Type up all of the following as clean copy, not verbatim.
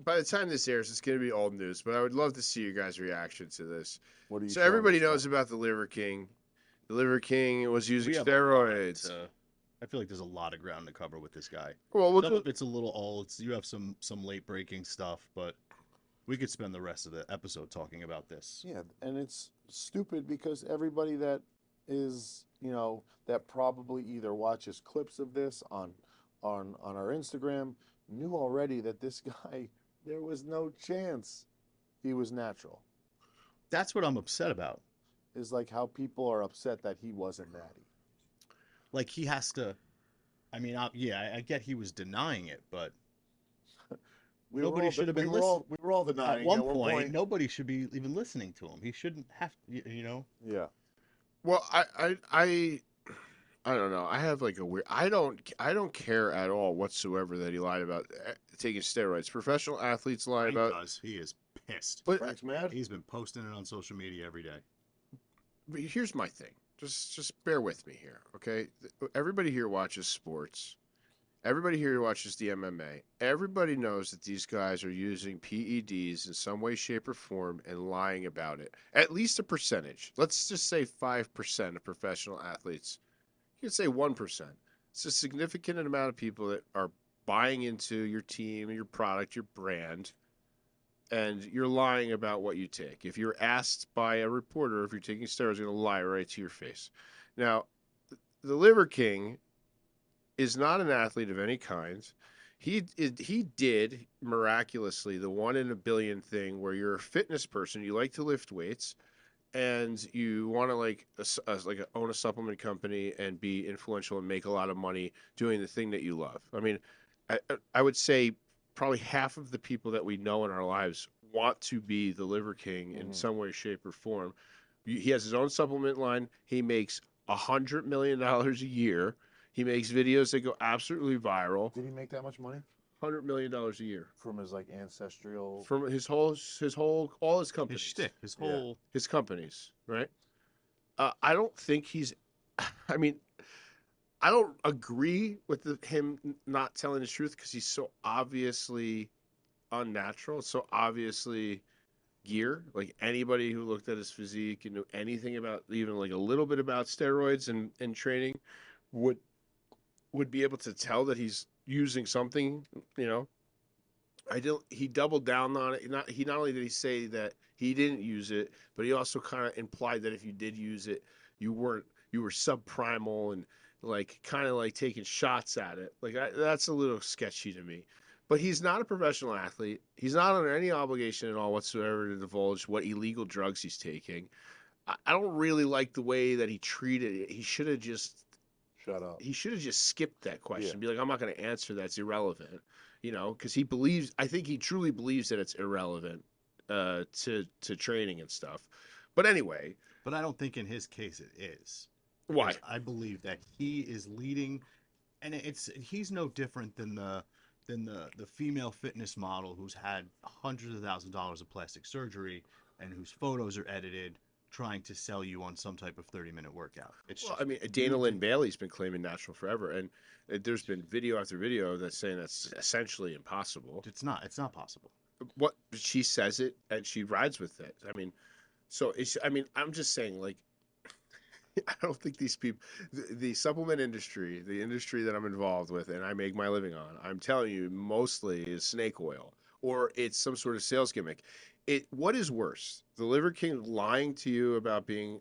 by the time this airs, it's going to be old news. But I would love to see you guys' reaction to this. What are you So showing everybody us knows now? about the Liver King. The Liver King was using We have a lot steroids. to. I feel like there's a lot of ground to cover with this guy. Well, we'll Some just of it's a little old. You have some late breaking stuff, but we could spend the rest of the episode talking about this. Yeah, and it's stupid because everybody that is, that probably either watches clips of this on our Instagram knew already that this guy, there was no chance he was natural. That's what I'm upset about. Is like how people are upset that he wasn't natty. Like he has to. I mean, yeah, I get he was denying it, but nobody should have been listening. We were all At denying one at one point, nobody should be even listening to him. He shouldn't have. Yeah. well, I don't know. I have like a weird. I don't care at all whatsoever that he lied about taking steroids. Professional athletes lie He about. does. He is pissed. But, Frank's mad. He's been posting it on social media every day. but here's my thing. Just bear with me here, okay? Everybody here watches sports. Everybody here watches the MMA. Everybody knows that these guys are using PEDs in some way, shape, or form and lying about it. At least a percentage. Let's just say 5% of professional athletes. You can say 1%. It's a significant amount of people that are buying into your team, your product, your brand, and you're lying about what you take. If you're asked by a reporter if you're taking steroids, they're going to lie right to your face. Now, the Liver King is not an athlete of any kind. He did miraculously the 1 in a billion thing where you're a fitness person, you like to lift weights, and you want to own a supplement company and be influential and make a lot of money doing the thing that you love. I mean, I would say probably half of the people that we know in our lives want to be the Liver King in some way, shape, or form. He has his own supplement line. He makes $100 million a year. He makes videos that go absolutely viral. Did he make that much money $100 million a year from his like ancestral? from all his His companies. shtick, his Yeah. whole. His companies, right? I don't think he's. I mean, I don't agree with him not telling the truth because he's so obviously unnatural, so obviously gear. Like anybody who looked at his physique and knew anything about even like a little bit about steroids and training would be able to tell that he's using something. You know, I don't. He doubled down on it. Not only did he say that he didn't use it, but he also kind of implied that if you did use it, you were subprimal and like kind of like taking shots at it. Like that's a little sketchy to me. But he's not a professional athlete. He's not under any obligation at all whatsoever to divulge what illegal drugs he's taking. I don't really like the way that he treated it. Shut up. He should have just skipped that question. Yeah. Be like, I'm not going to answer. That's irrelevant. You know, because he believes. I think he truly believes that it's irrelevant to training and stuff. But anyway, But I don't think in his case it is. why? Because I believe that he is leading, and he's no different than the female fitness model who's had hundreds of thousands of dollars of plastic surgery and whose photos are edited trying to sell you on some type of 30-minute workout. It's Well, just, I mean, Dana Lynn Bailey's been claiming natural forever, and there's been video after video that's saying that's essentially impossible. it's not possible. What she says it, and she rides with it. I mean, so it's. I mean, I'm just saying, like, I don't think these people, the supplement industry, the industry that I'm involved with and I make my living on, I'm telling you, mostly is snake oil or it's some sort of sales gimmick. What is worse, the Liver King lying to you about being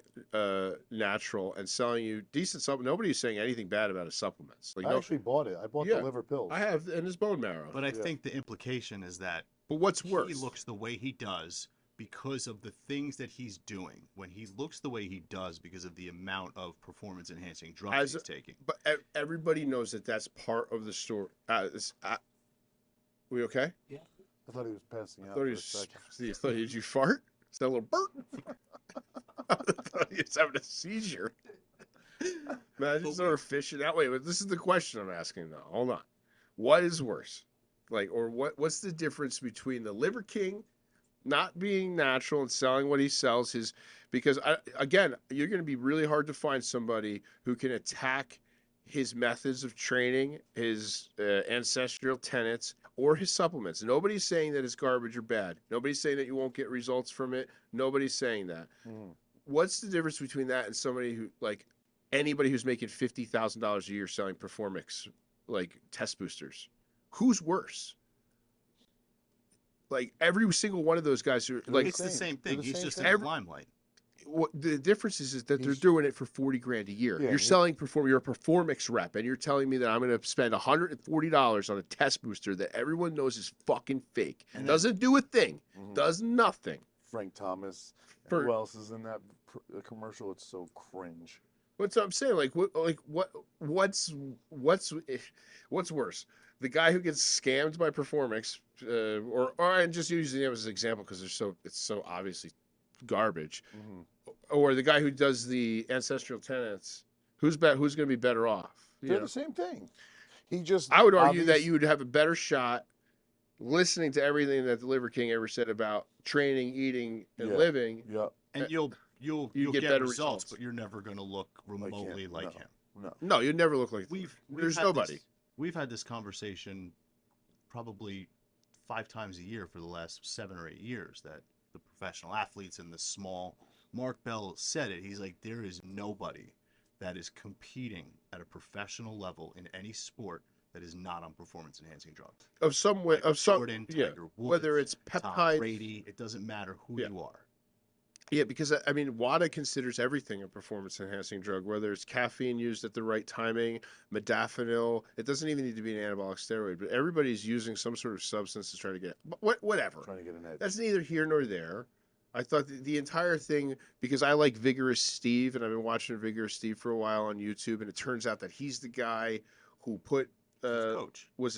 natural and selling you decent supplements? Nobody's saying anything bad about his supplements. Like I no, actually bought it. I bought Yeah. the liver pills. I have in his bone marrow. But I Yeah. think the implication is that But what's he worse? looks the way he does because of the things that he's doing. When he looks the way he does because of the amount of performance enhancing drugs As he's a- taking. But everybody knows that that's part of the story. We okay? I thought he was passing out I for thought a he was. second. Did you fart? Is that a little burp? I thought he was having a seizure. Imagine sort of fishing that way. But this is the question I'm asking though. Hold on. What is worse? Like, or what's the difference between the Liver King not being natural and selling what he sells because again, you're going to be really hard to find somebody who can attack his methods of training, his ancestral tenets, or his supplements. Nobody's saying that it's garbage or bad. Nobody's saying that you won't get results from it. Nobody's saying that. Mm. What's the difference between that and somebody who, like, anybody who's making $50,000 a year selling Performix, like, test boosters? Who's worse? Like, every single one of those guys are like, It's the same They're thing. the He's same just thing. in the limelight. what the difference is that they're He's- doing it for 40 grand a year. Yeah, You're he- selling you're a Performix rep, and you're telling me that I'm going to spend $140 on a test booster that everyone knows is fucking fake. And Doesn't do a thing. Mhm. Does nothing. Frank Thomas. For- Who else is in that commercial? It's so cringe. What's I'm saying? What's worse? The guy who gets scammed by Performix, or I'm just using him as an example because it's so obviously garbage, Hmm. or the guy who does the ancestral tenets. Who's going to be better off? You They're know? the same thing. He just. I would argue that obvious- you would have a better shot listening to everything that the Liver King ever said about training, eating, and Yeah. living. Yeah. And you'll You get get better results, results. but you're never going to look remotely like no. him. No. No, you'd never look like We've There's had nobody. We've had this conversation probably 5 times a year for the last 7 or 8 years, that the professional athletes and the small. Mark Bell said it. He's like, there is nobody that is competing at a professional level in any sport that is not on performance enhancing drugs. of some way of some Jordan, yeah. Tiger Woods, Whether it's Tom peptide, Brady, it doesn't matter who Yeah. you are. yeah, because I mean, WADA considers everything a performance-enhancing drug, whether it's caffeine used at the right timing, modafinil. It doesn't even need to be an anabolic steroid, but everybody's using some sort of substance to try to get whatever. Trying to get an edge. That's neither here nor there. I thought the entire thing, because I like Vigorous Steve, and I've been watching Vigorous Steve for a while on YouTube, and it turns out that he's the guy who put His coach. was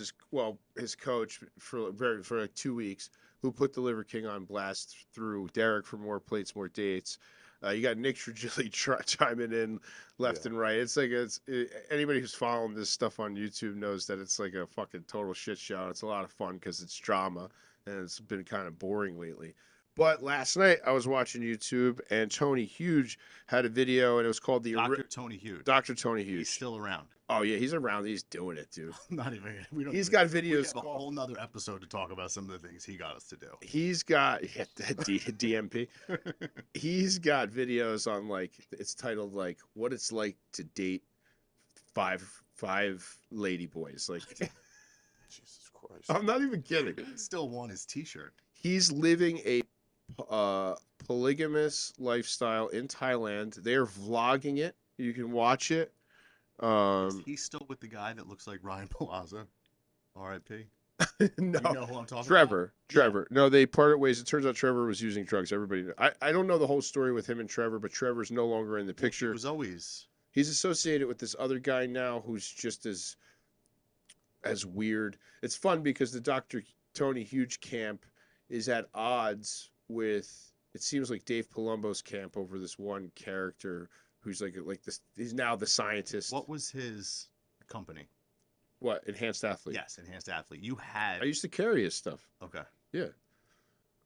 his coach for like 2 weeks, who put the Liver King on blast through Derek for More Plates, More Dates. You got Nick Trigili chiming in left Yeah. and right. It's like anybody who's following this stuff on YouTube knows that it's like a fucking total shit show. It's a lot of fun because it's drama, and it's been kind of boring lately. But last night I was watching YouTube, and Tony Huge had a video, and it was called Dr. Tony Hughes. Dr. Tony He's Huge. still around. Oh yeah, he's around. He's doing it, dude. Not even. We don't. He's even- got We videos have a called. whole nother episode to talk about some of the things he got us to do. He's got DMP. He's got videos on, like, it's titled like what it's like to date five lady boys. Like, Jesus Christ. I'm not even kidding. Still won his T-shirt. He's living a polygamous lifestyle in Thailand. They're vlogging it. You can watch it. Is he still with the guy that looks like Ryan Palazzo? R.I.P. No. You know who I'm talking Trevor. about? Trevor. No, they parted ways. It turns out Trevor was using drugs. Everybody knew. I don't know the whole story with him and Trevor, but Trevor's no longer in the He picture. was always. He's associated with this other guy now who's just as weird. It's fun because the Dr. Tony Huge camp is at odds with, it seems like, Dave Palumbo's camp over this one character who's like this. He's now the scientist. What was his company? What? Enhanced athlete. Yes, Enhanced Athlete. You had. I used to carry his stuff. Okay.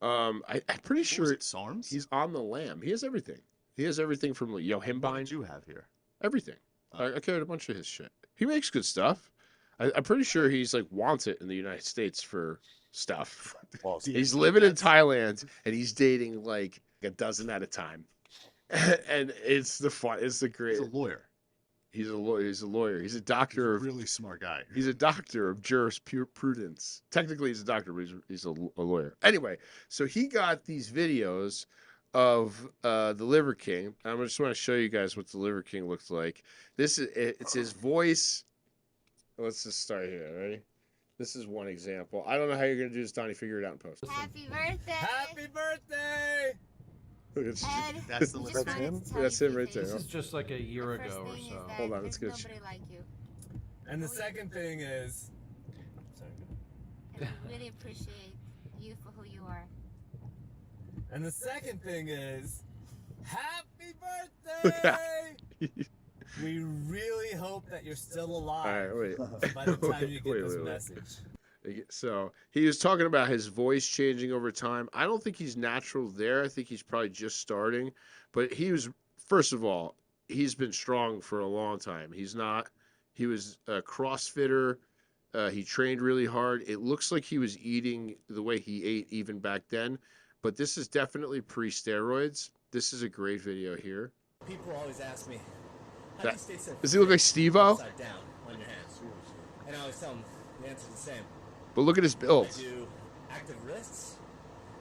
I'm pretty What sure was it, SARMs? he's on the lam. He has everything. He has everything from like What Yohimbine. did you have here? Everything. Oh. I carried a bunch of his shit. He makes good stuff. I'm pretty sure he's like wanted in the United States for stuff. Awesome. He's living in That's- Thailand and he's dating like a dozen at a time. And it's the great. He's a lawyer. He's a lawyer. He's a lawyer. He's a He's doctor a of. really smart guy. He's a doctor of jurisprudence. Technically, he's a doctor, but he's a lawyer. Anyway, so he got these videos of the Liver King. I just want to show you guys what the Liver King looks like. It's his voice. Let's just start here. Ready? This is one example. I don't know how you're gonna do this, Donnie. Figure it out in post. Happy birthday! Happy birthday! It's- Ed, That's the I Liver just That's wanted him? to tell That's you him two right there. things. This is just like a year The first ago or thing is so. that Hold on, there's let's get nobody like you. And the second thing is. Sorry, go ahead. And I really appreciate you for who you are. And the second thing is. Happy birthday! We really hope that you're still All alive right, wait. by the time you get Wait, this wait, wait. message. So he was talking about his voice changing over time. I don't think he's natural there. I think he's probably just starting. But he was, first of all, he's been strong for a long time. He's not He was a CrossFitter. He trained really hard. It looks like he was eating the way he ate even back then, but this is definitely pre-steroids. This is a great video here. People always ask me, how do you stay so Does he look like fit Steve-O? upside down on your hands? And I always tell them the answer's the same. But look at his build. I do active wrists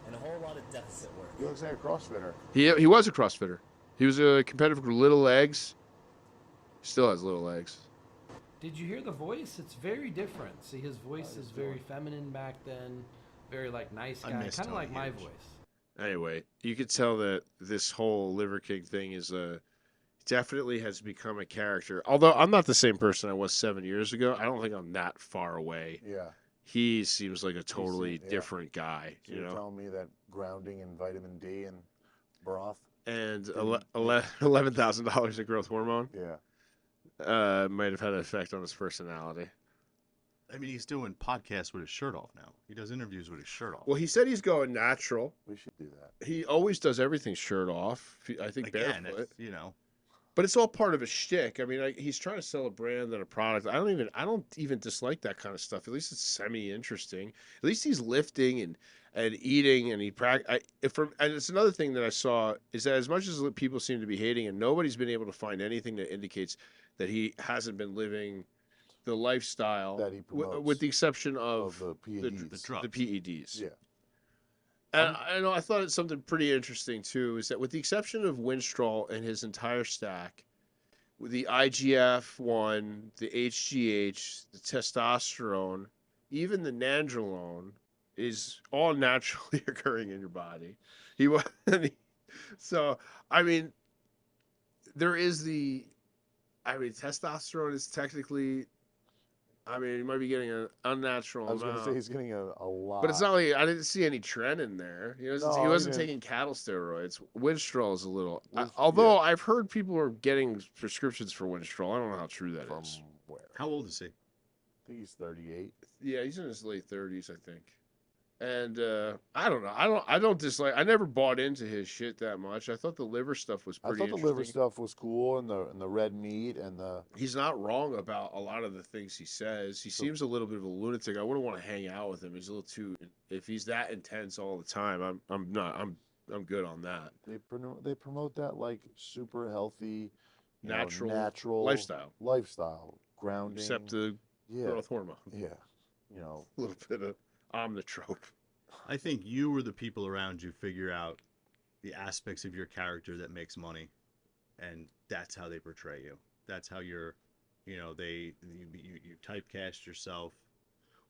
and a whole lot of deficit work. He looks like a CrossFitter. He was a CrossFitter. He was a competitor with little legs. Still has little legs. Did you hear the voice? It's very different. See, his voice is very feminine back then, very like nice I guy, miss kind of Tony like my Hughes. voice. Anyway, you could tell that this whole Liver King thing is definitely has become a character. Although I'm not the same person I was 7 years ago, I don't think I'm that far away. Yeah. He seems like a totally yeah. different guy, So you you're know. telling me that grounding and vitamin D and broth? And Didn't- $11,000 in growth hormone Yeah. might have had an effect on his personality. I mean, he's doing podcasts with his shirt off now. He does interviews with his shirt off. Well, he said he's going natural. We should do that. He always does everything shirt off. I think Again, barefoot. it's, you know, But it's all part of a shtick. I mean, he's trying to sell a brand and a product. I don't even dislike that kind of stuff. At least it's semi-interesting. At least he's lifting and eating, and and it's another thing that I saw is that as much as people seem to be hating, and nobody's been able to find anything that indicates that he hasn't been living the lifestyle That he promotes. with the exception of the PEDs. the drugs. the PEDs. Yeah. And I thought it's something pretty interesting too, is that with the exception of Winstrol and his entire stack, with the IGF-1, the HGH, the testosterone, even the nandrolone is all naturally occurring in your body. So I mean, testosterone is technically. I mean, he might be getting an unnatural I was going amount. to say he's getting a lot. But it's not like I didn't see any trend in there. He No, wasn't he didn't. taking cattle steroids. Winstrol is a little. Winstrol, Although I've heard people are getting prescriptions for Winstrol. I don't know how true that from is. where? how old is he? I think he's 38. Yeah, he's in his late 30s, I think. And I don't know. I don't dislike. I never bought into his shit that much. I thought the liver stuff was I pretty thought the interesting. liver stuff was cool, and the red meat and the. He's not wrong about a lot of the things he says. He seems a little bit of a lunatic. I wouldn't want to hang out with him. He's a little too. If he's that intense all the time, I'm not. I'm good on that. They promote that like super healthy, Natural lifestyle grounding. Except the yeah, growth hormone. yeah, A little bit of omnitrope. I think you or the people around you figure out the aspects of your character that makes money, and that's how they portray you. That's how you're, you typecast yourself.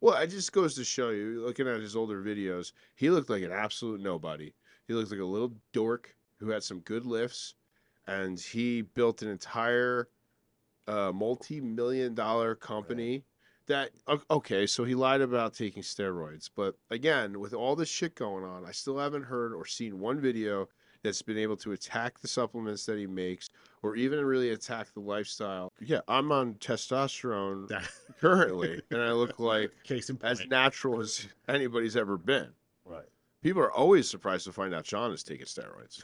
Well, it just goes to show you, looking at his older videos, he looked like an absolute nobody. He looked like a little dork who had some good lifts, and he built an entire multi-million-dollar company. That okay, so he lied about taking steroids, but again, with all this shit going on, I still haven't heard or seen one video that's been able to attack the supplements that he makes, or even really attack the lifestyle. Yeah, I'm on testosterone currently, and I look like Case in point. as natural as anybody's ever been. right. People are always surprised to find out John is taking steroids.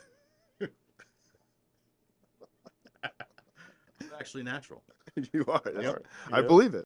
It's actually natural. You are. Yep. I believe it.